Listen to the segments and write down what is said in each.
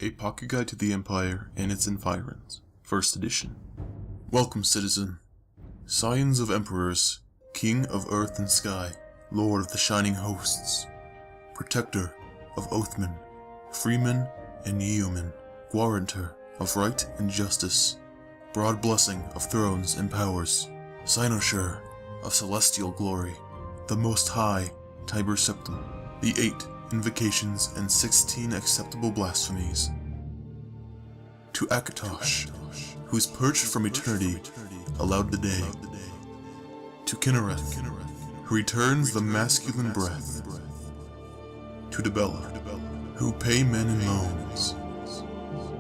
A Pocket Guide to the Empire and its Environs, 1st edition. Welcome, citizen. Scions of Emperors, King of Earth and Sky, Lord of the Shining Hosts, Protector of Oathman, Freeman and Yeoman, Guarantor of Right and Justice, Broad Blessing of Thrones and Powers, Cynosure of Celestial Glory, the Most High, Tiber Septim, the 8 Invocations and 16 Acceptable Blasphemies. To Akatosh, whose perched from eternity allowed the day. To Kinnereth, who returns the masculine breath. To Debella, who pay men in loans.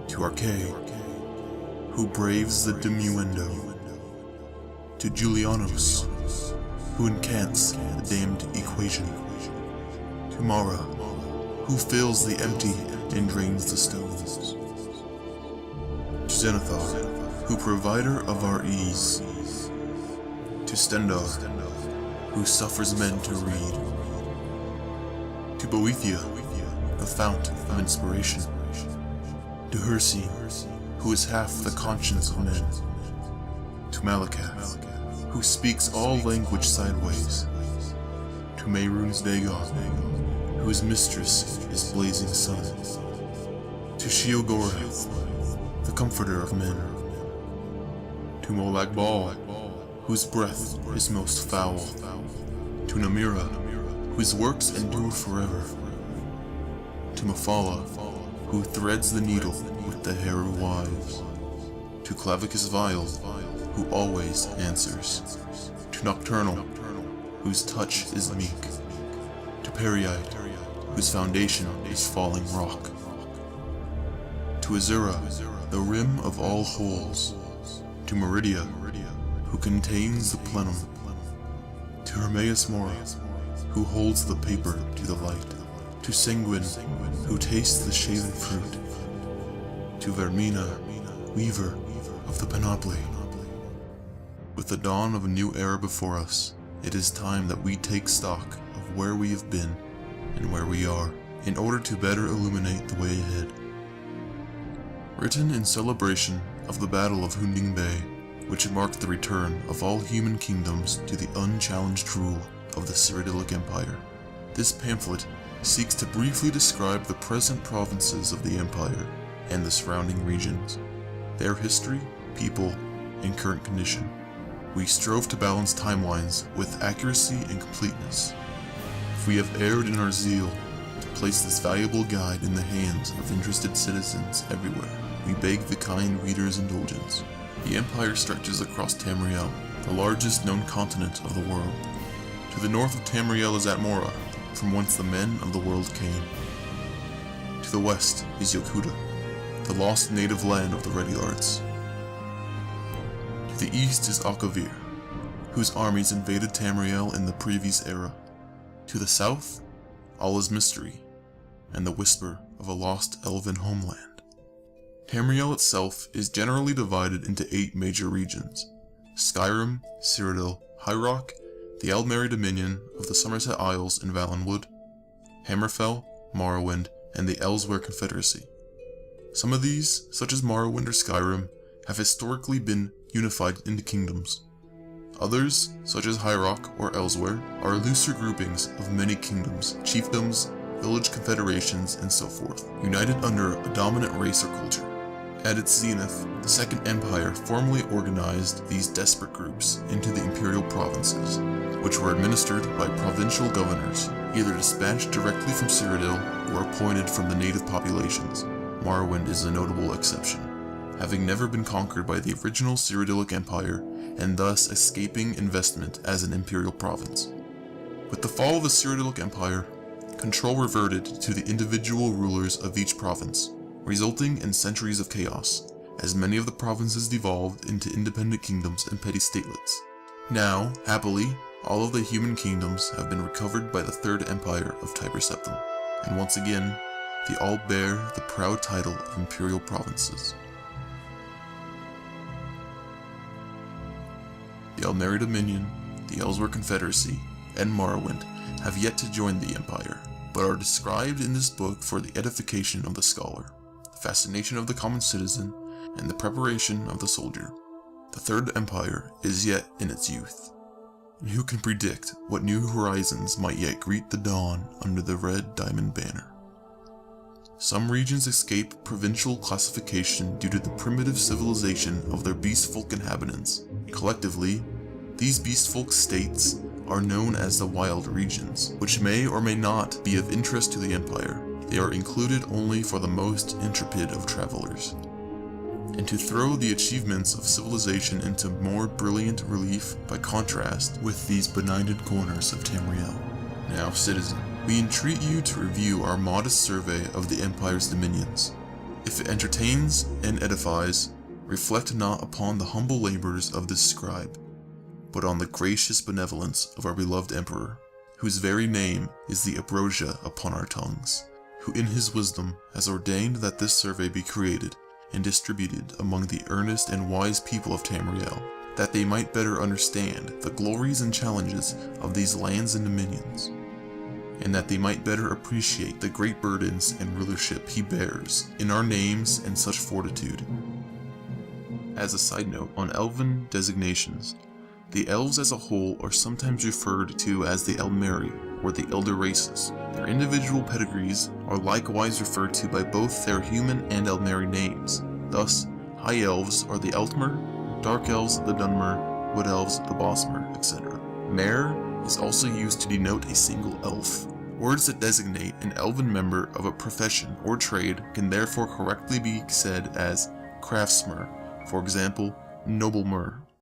To Archae, who braves the diminuendo. To Julianos, who incants the damned equation. To Mara, who fills the empty and drains the stones. To Zenithar, who provider of our ease. To Stendarr, who suffers men to read. To Boethia, the fount of inspiration. To Hircine, who is half the conscience of men. To Malakath, who speaks all language sideways. To Mehrunes Dagon, whose mistress is blazing sun. To Sheogorath, the comforter of men. To Molag Bal, whose breath is most foul. To Namira, whose works endure forever. To Mephala, who threads the needle with the Heru wives. To Clavicus Vile, who always answers. To Nocturnal, whose touch is meek. To Peryite, whose foundation is falling rock. To Azura, the rim of all holes. To Meridia, who contains the plenum. To Hermaeus Mora, who holds the paper to the light. To Senguin, who tastes the shaven fruit. To Vermina, weaver of the panoply. With the dawn of a new era before us, it is time that we take stock of where we have been and where we are, in order to better illuminate the way ahead. Written in celebration of the Battle of Hunding Bay, which marked the return of all human kingdoms to the unchallenged rule of the Cyrodiilic Empire, this pamphlet seeks to briefly describe the present provinces of the Empire and the surrounding regions, their history, people, and current condition. We strove to balance timelines with accuracy and completeness. If we have erred in our zeal to place this valuable guide in the hands of interested citizens everywhere, we beg the kind reader's indulgence. The Empire stretches across Tamriel, the largest known continent of the world. To the north of Tamriel is Atmora, from whence the men of the world came. To the west is Yokuda, the lost native land of the Ready Arts. To the east is Akavir, whose armies invaded Tamriel in the previous era. To the south, all is mystery, and the whisper of a lost elven homeland. Tamriel itself is generally divided into 8 major regions: Skyrim, Cyrodiil, High Rock, the Aldmeri Dominion of the Somerset Isles and Valenwood, Hammerfell, Morrowind, and the Elsweyr Confederacy. Some of these, such as Morrowind or Skyrim, have historically been unified into kingdoms. Others, such as High Rock or Elsweyr, are looser groupings of many kingdoms, chiefdoms, village confederations, and so forth, united under a dominant race or culture. At its zenith, the Second Empire formally organized these disparate groups into the imperial provinces, which were administered by provincial governors, either dispatched directly from Cyrodiil or appointed from the native populations. Morrowind is a notable exception, having never been conquered by the original Cyrodiilic Empire and thus escaping investment as an imperial province. With the fall of the Cyrodiilic Empire, control reverted to the individual rulers of each province, resulting in centuries of chaos, as many of the provinces devolved into independent kingdoms and petty statelets. Now, happily, all of the human kingdoms have been recovered by the Third Empire of Tiber Septim, and once again, they all bear the proud title of imperial provinces. The Aldmeri Dominion, the Elsweyr Confederacy, and Morrowind have yet to join the Empire, but are described in this book for the edification of the scholar. The fascination of the common citizen, and the preparation of the soldier. The Third Empire is yet in its youth, and who can predict what new horizons might yet greet the dawn under the red diamond banner? Some regions escape provincial classification due to the primitive civilization of their beastfolk inhabitants. Collectively, these beastfolk states are known as the Wild Regions, which may or may not be of interest to the Empire. They are included only for the most intrepid of travelers, and to throw the achievements of civilization into more brilliant relief by contrast with these benighted corners of Tamriel. Now, citizen, we entreat you to review our modest survey of the Empire's dominions. If it entertains and edifies, reflect not upon the humble labors of this scribe, but on the gracious benevolence of our beloved Emperor, whose very name is the ambrosia upon our tongues, who in his wisdom has ordained that this survey be created and distributed among the earnest and wise people of Tamriel, that they might better understand the glories and challenges of these lands and dominions, and that they might better appreciate the great burdens and rulership he bears in our names and such fortitude. As a side note on elven designations, the elves as a whole are sometimes referred to as the Eldmeri, or the Elder Races. Their individual pedigrees are likewise referred to by both their human and Eldmeri names. Thus, High Elves are the Elfmer, Dark Elves the Dunmer, Wood Elves the Bosmer, etc. Mer is also used to denote a single elf. Words that designate an elven member of a profession or trade can therefore correctly be said as craftsmer, for example, noblemer,